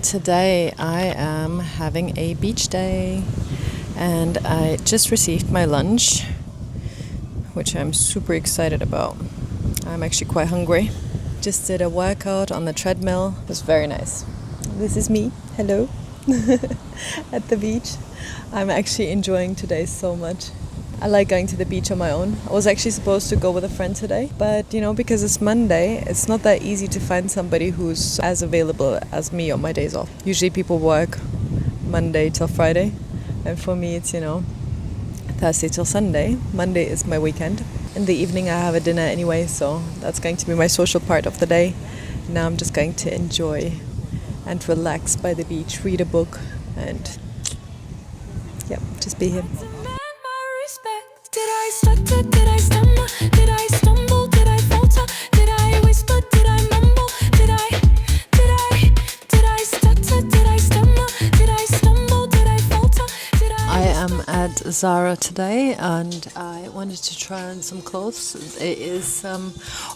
Today I am having a beach day and I just received my lunch, which I'm super excited about. I'm actually quite hungry. Just did a workout on the treadmill. It was very nice. This is me. Hello. At the beach. I'm actually enjoying today so much. I like going to the beach on my own. I was actually supposed to go with a friend today, but because it's Monday, it's not that easy to find somebody who's as available as me on my days off. Usually people work Monday till Friday, and for me it's Thursday till Sunday. Monday is my weekend. In the evening I have a dinner anyway, so that's going to be my social part of the day. Now I'm just going to enjoy and relax by the beach, read a book, and just be here. Did I stutter? Did I stammer? Did I stumble? Did I falter? Did I whisper? Did I mumble? Did I stutter? Did I stammer? Did I stumble? Did I falter? I am at Zara today and I wanted to try on some clothes. It is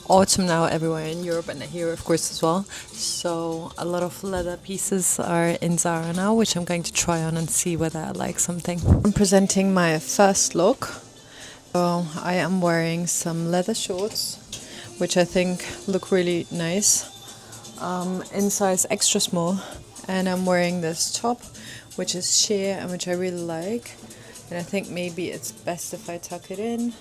autumn now everywhere in Europe and here of course as well. So a lot of leather pieces are in Zara now, which I'm going to try on and see whether I like something. I'm presenting my first look. So I am wearing some leather shorts, which I think look really nice, in size extra small. And I'm wearing this top, which is sheer and which I really like. And I think maybe it's best if I tuck it in.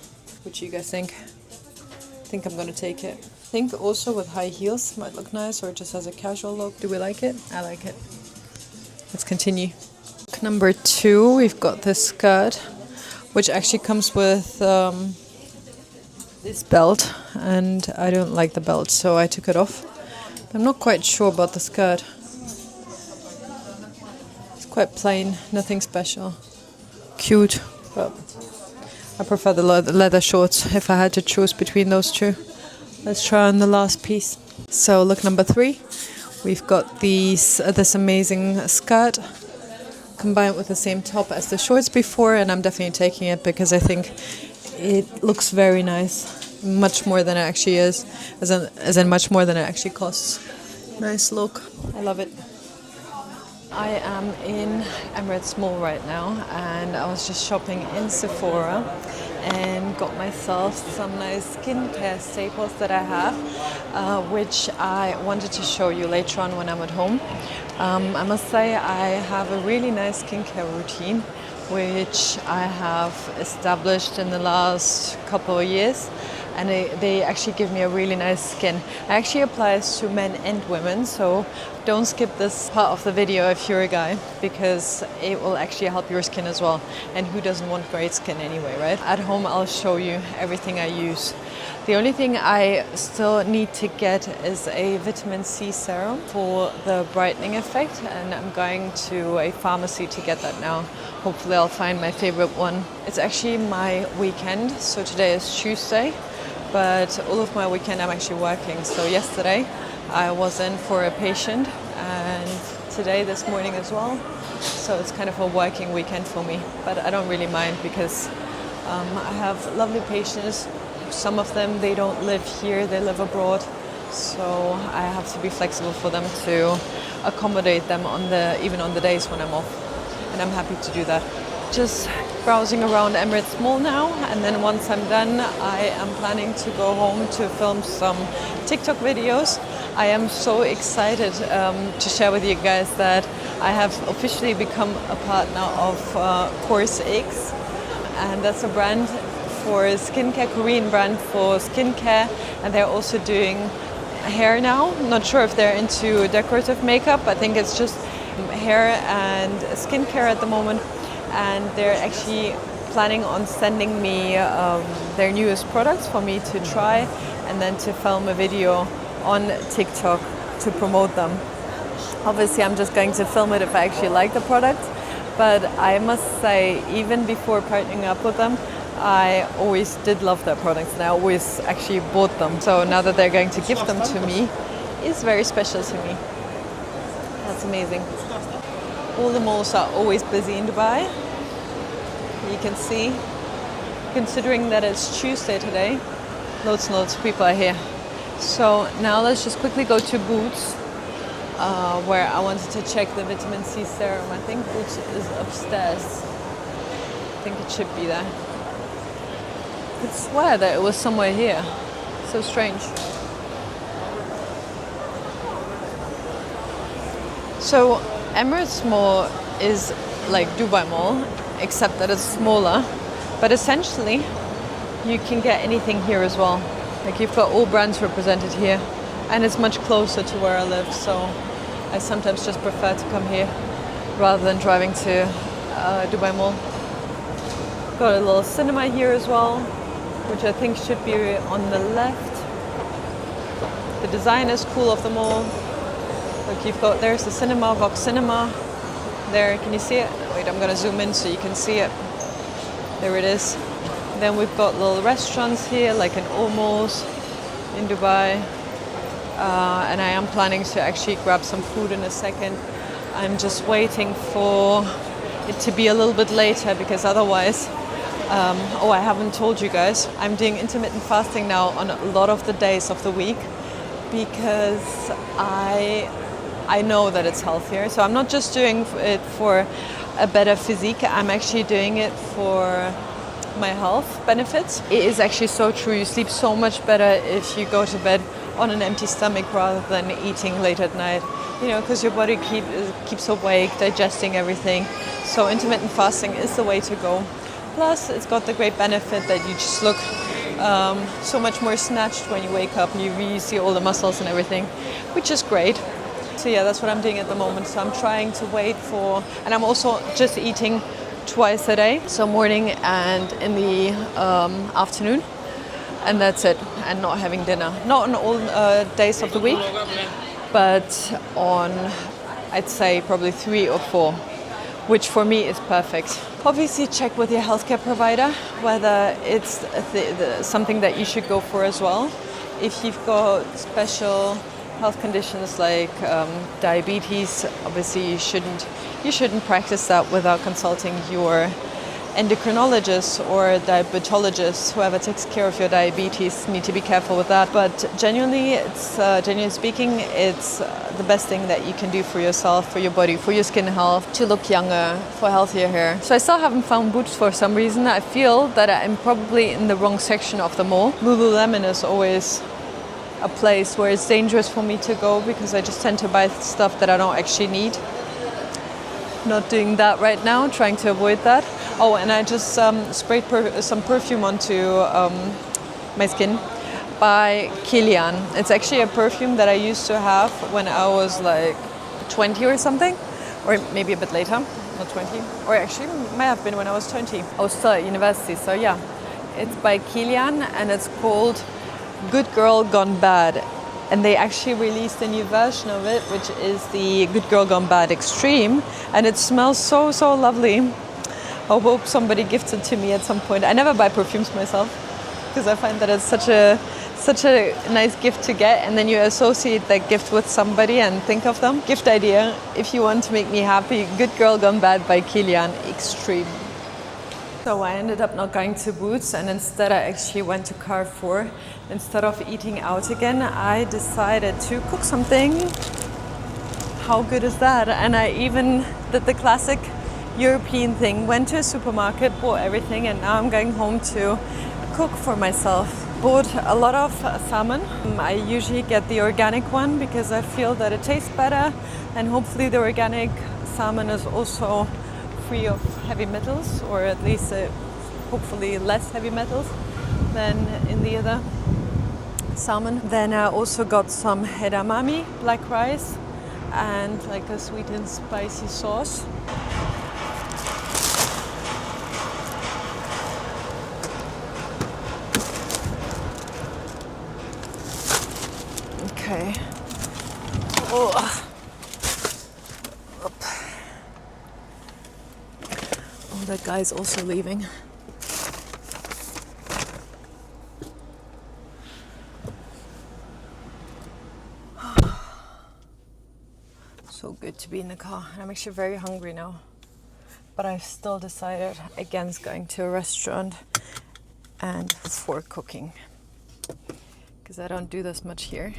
What do you guys think? I think I'm gonna take it. I think also with high heels might look nice, or just as a casual look. Do we like it? I like it. Let's continue. Look number 2, we've got this skirt, which actually comes with this belt, and I don't like the belt, so I took it off. I'm not quite sure about the skirt. It's quite plain, nothing special. Cute, but I prefer the leather shorts if I had to choose between those two. Let's try on the last piece. So look number 3, we've got this amazing skirt combined with the same top as the shorts before, and I'm definitely taking it because I think it looks very nice, much more than it actually is, as in much more than it actually costs. Nice look, I love it. I am in Emirates Mall right now, and I was just shopping in Sephora and got myself some nice skincare staples that I have, which I wanted to show you later on when I'm at home. I must say I have a really nice skincare routine, which I have established in the last couple of years, and they actually give me a really nice skin. It actually applies to men and women, so don't skip this part of the video if you're a guy, because it will actually help your skin as well. And who doesn't want great skin anyway, right? At home I'll show you everything I use. The only thing I still need to get is a vitamin C serum for the brightening effect, and I'm going to a pharmacy to get that now. Hopefully I'll find my favorite one. It's actually my weekend, so today is Tuesday, but all of my weekend I'm actually working. So yesterday I was in for a patient, and today, this morning as well. So it's kind of a working weekend for me, but I don't really mind because I have lovely patients. Some of them, they don't live here, they live abroad. So I have to be flexible for them to accommodate them even on the days when I'm off. And I'm happy to do that. Just browsing around Emirates Mall now, and then once I'm done, I am planning to go home to film some TikTok videos. I am so excited to share with you guys that I have officially become a partner of Course X, and that's a brand for skincare, Korean brand for skincare, and they're also doing hair now. I'm not sure if they're into decorative makeup. I think it's just hair and skincare at the moment, and they're actually planning on sending me their newest products for me to try, and then to film a video on TikTok to promote them. Obviously I'm just going to film it if I actually like the product, but I must say, even before partnering up with them, I always did love their products, and I always actually bought them. So now that they're going to give them to me, it's very special to me. That's amazing. All the malls are always busy in Dubai. You can see, considering that it's Tuesday today, loads and loads of people are here. So now let's just quickly go to Boots where I wanted to check the vitamin C serum. I think Boots is upstairs. I think it should be there. I could swear that it was somewhere here. So strange. So Emirates Mall is like Dubai Mall, except that it's smaller. But essentially, you can get anything here as well. Like you've got all brands represented here, and it's much closer to where I live. So I sometimes just prefer to come here rather than driving to Dubai Mall. Got a little cinema here as well, which I think should be on the left. The design is cool of the mall. Look, you've got, there's the cinema, Vox Cinema. There, can you see it? Wait, I'm gonna zoom in so you can see it. There it is. Then we've got little restaurants here, like in all malls in Dubai. And I am planning to actually grab some food in a second. I'm just waiting for it to be a little bit later because otherwise, I haven't told you guys, I'm doing intermittent fasting now on a lot of the days of the week because I know that it's healthier. So I'm not just doing it for a better physique, I'm actually doing it for my health benefits. It is actually so true. You sleep so much better if you go to bed on an empty stomach rather than eating late at night, you know, because your body keeps awake, digesting everything. So intermittent fasting is the way to go. Plus, it's got the great benefit that you just look so much more snatched when you wake up and you really see all the muscles and everything, which is great. So yeah, that's what I'm doing at the moment. So I'm trying to wait for, and I'm also just eating twice a day, so morning and in the afternoon, and that's it, and not having dinner. Not on all days of the week, but on, I'd say, probably 3 or 4, which for me is perfect. Obviously check with your healthcare provider whether it's something that you should go for as well. If you've got special health conditions like diabetes, obviously you shouldn't practice that without consulting your endocrinologist or diabetologist. Whoever takes care of your diabetes, need to be careful with that. But genuinely speaking, it's the best thing that you can do for yourself, for your body, for your skin health, to look younger, for healthier hair. So I still haven't found Boots for some reason. I feel that I'm probably in the wrong section of the mall. Lululemon is always a place where it's dangerous for me to go because I just tend to buy stuff that I don't actually need. Not doing that right now, trying to avoid that. Oh, and I just sprayed some perfume onto my skin by Kilian. It's actually a perfume that I used to have when I was like 20 or something, or maybe a bit later, not 20, or actually might have been when I was 20. I was still at university, so yeah. It's by Kilian and it's called Good Girl Gone Bad, and they actually released a new version of it, which is the Good Girl Gone Bad Extreme, and it smells so lovely. I hope somebody gifts it to me at some point. I never buy perfumes myself because I find that it's such a nice gift to get, and then you associate that gift with somebody and think of them. Gift idea: if you want to make me happy, Good Girl Gone Bad by Kilian Extreme. So I ended up not going to Boots, and instead I actually went to Carrefour. Instead of eating out again, I decided to cook something. How good is that? And I even did the classic European thing, went to a supermarket, bought everything, and now I'm going home to cook for myself. Bought a lot of salmon. I usually get the organic one because I feel that it tastes better, and hopefully the organic salmon is also free of heavy metals, or at least hopefully less heavy metals than in the other salmon. Then I also got some edamame, black rice, and like a sweet and spicy sauce. Okay. Oh. That guy's also leaving. So good to be in the car. I'm actually very hungry now, but I've still decided against going to a restaurant and for cooking because I don't do this much here,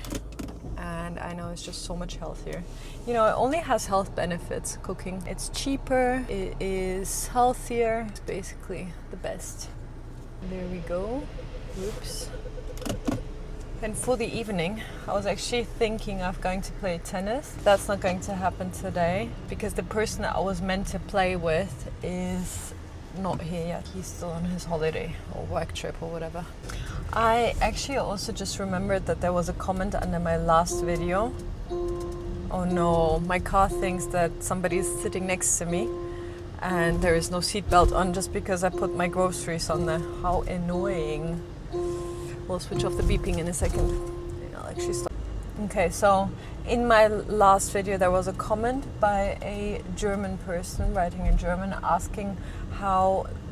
and I know it's just so much healthier. You know, it only has health benefits, cooking. It's cheaper, it is healthier, it's basically the best. There we go. Oops. And for the evening, I was actually thinking of going to play tennis. That's not going to happen today because the person that I was meant to play with is not here yet. He's still on his holiday or work trip or whatever. I actually also just remembered that there was a comment under my last video. Oh no, my car thinks that somebody is sitting next to me and there is no seatbelt on just because I put my groceries on there. How annoying. We'll switch off the beeping in a second. I'll actually stop. Okay, so in my last video there was a comment by a German person writing in German asking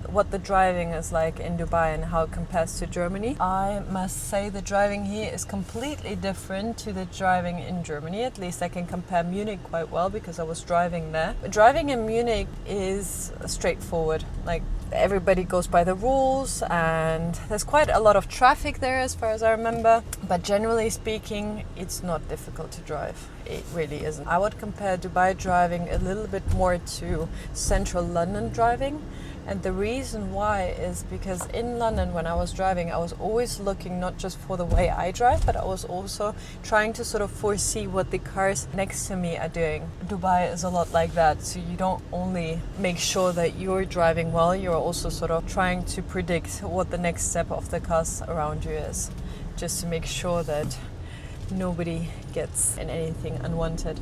what the driving is like in Dubai and how it compares to Germany. I must say the driving here is completely different to the driving in Germany. At least I can compare Munich quite well because I was driving there. Driving in Munich is straightforward. Like, everybody goes by the rules and there's quite a lot of traffic there as far as I remember. But generally speaking, it's not difficult to drive. It really isn't. I would compare Dubai driving a little bit more to central London driving. And the reason why is because in London, when I was driving, I was always looking not just for the way I drive, but I was also trying to sort of foresee what the cars next to me are doing. Dubai is a lot like that. So you don't only make sure that you're driving well, you're also sort of trying to predict what the next step of the cars around you is, just to make sure that nobody gets in anything unwanted.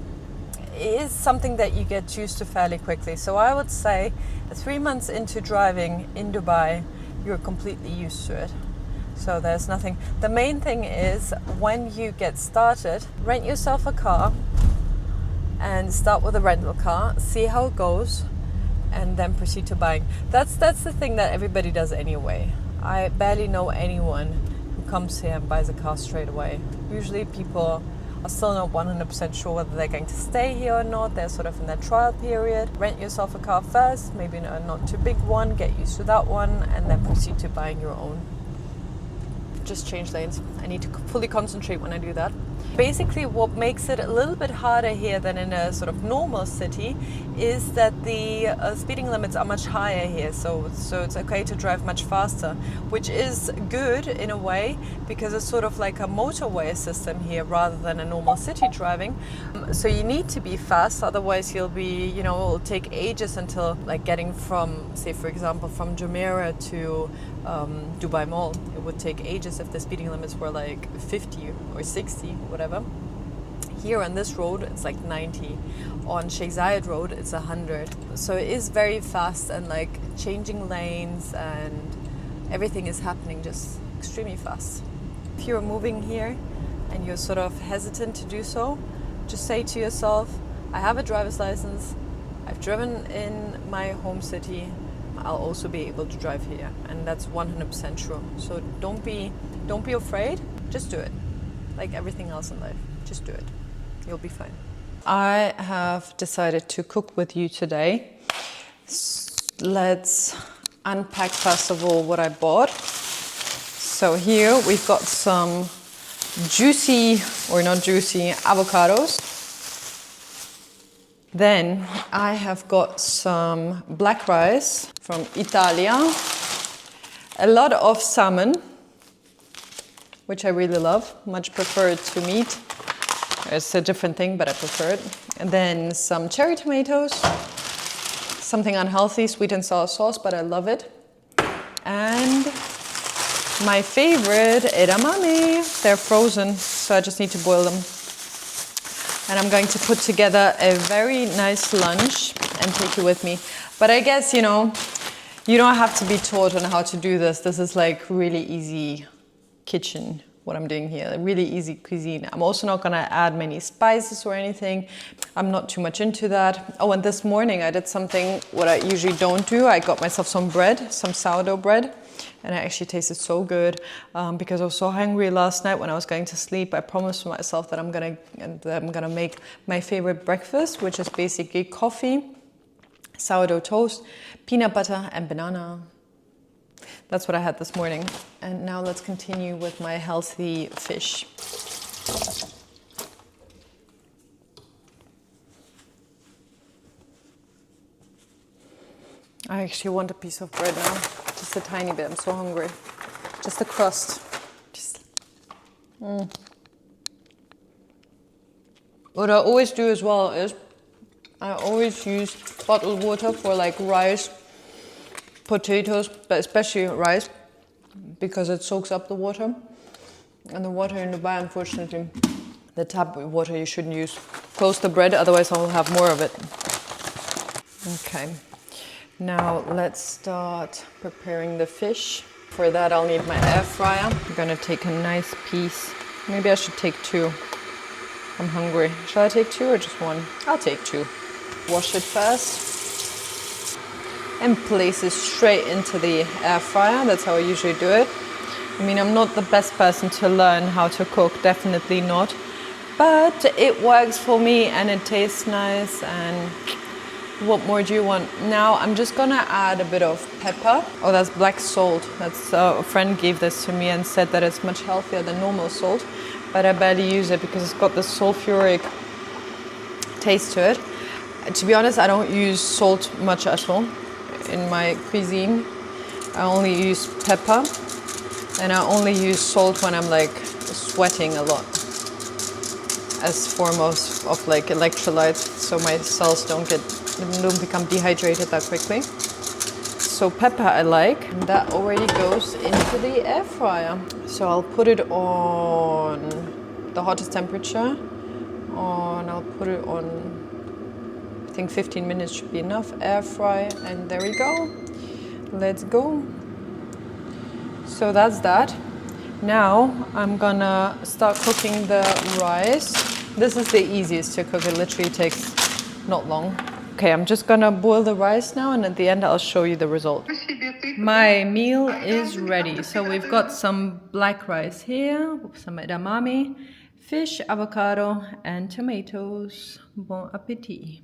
It is something that you get used to fairly quickly. So I would say 3 months into driving in Dubai, you're completely used to it. So there's nothing. The main thing is when you get started, rent yourself a car and start with a rental car, see how it goes, and then proceed to buying. That's the thing that everybody does anyway. I barely know anyone who comes here and buys a car straight away. Usually people are still not 100% sure whether they're going to stay here or not. They're sort of in their trial period. Rent yourself a car first, maybe a not too big one, get used to that one, and then proceed to buying your own. Just change lanes. I need to fully concentrate when I do that. Basically, what makes it a little bit harder here than in a sort of normal city is that the speeding limits are much higher here. So it's okay to drive much faster, which is good in a way because it's sort of like a motorway system here rather than a normal city driving. So you need to be fast, otherwise you'll be, it'll take ages until like getting from, say for example, from Jumeirah to Dubai Mall. It would take ages if the speeding limits were like 50 or 60, whatever. Here on this road, it's like 90. On Sheikh Zayed Road, it's 100. So it is very fast and like changing lanes and everything is happening just extremely fast. If you're moving here and you're sort of hesitant to do so, just say to yourself, I have a driver's license, I've driven in my home city, I'll also be able to drive here, and that's 100% true. So don't be afraid, just do it. Like everything else in life, just do it. You'll be fine. I have decided to cook with you today. Let's unpack first of all what I bought. So here we've got some juicy, or not juicy, avocados. Then I have got some black rice from Italia, a lot of salmon, which I really love, much preferred to meat. It's a different thing, but I prefer it. And then some cherry tomatoes, something unhealthy, sweet and sour sauce, but I love it. And my favorite, edamame. They're frozen, so I just need to boil them. And I'm going to put together a very nice lunch and take it with me. But I guess, you don't have to be taught on how to do this. This is like really easy kitchen, what I'm doing here, really easy cuisine. I'm also not gonna add many spices or anything. I'm not too much into that. Oh, and this morning I did something what I usually don't do. I got myself some bread, some sourdough bread, and it actually tasted so good because I was so hungry last night when I was going to sleep. I promised myself that I'm gonna make my favorite breakfast, which is basically coffee, sourdough toast, peanut butter, and banana. That's what I had this morning. And now let's continue with my healthy fish. I actually want a piece of bread now. Just a tiny bit. I'm so hungry. Just the crust. What I always do as well is I always use bottled water for like rice, potatoes, but especially rice, because it soaks up the water. And the water in Dubai, unfortunately, the tap water you shouldn't use close the bread, otherwise I'll have more of it. Okay, now let's start preparing the fish. For that I'll need my air fryer. I'm gonna take a nice piece. Maybe I should take 2. I'm hungry. Shall I take 2 or just 1? I'll take 2. Wash it first and place it straight into the air fryer. That's how I usually do it. I mean, I'm not the best person to learn how to cook, definitely not. But it works for me and it tastes nice. And what more do you want? Now I'm just gonna add a bit of pepper. Oh, that's black salt. That's a friend gave this to me and said that it's much healthier than normal salt. But I barely use it because it's got this sulfuric taste to it. To be honest, I don't use salt much at all in my cuisine. I only use pepper, and I only use salt when I'm like sweating a lot as form of like electrolytes, so my cells don't become dehydrated that quickly. So pepper I like, and that already goes into the air fryer. So I'll put it on the hottest temperature, and I'll put it on, I think 15 minutes should be enough. Air fry, and there we go. Let's go. So that's that. Now I'm gonna start cooking the rice. This is the easiest to cook. It literally takes not long. Okay, I'm just gonna boil the rice now, and at the end I'll show you the result. My meal is ready. So we've got some black rice here, some edamame, fish, avocado, and tomatoes. Bon appetit.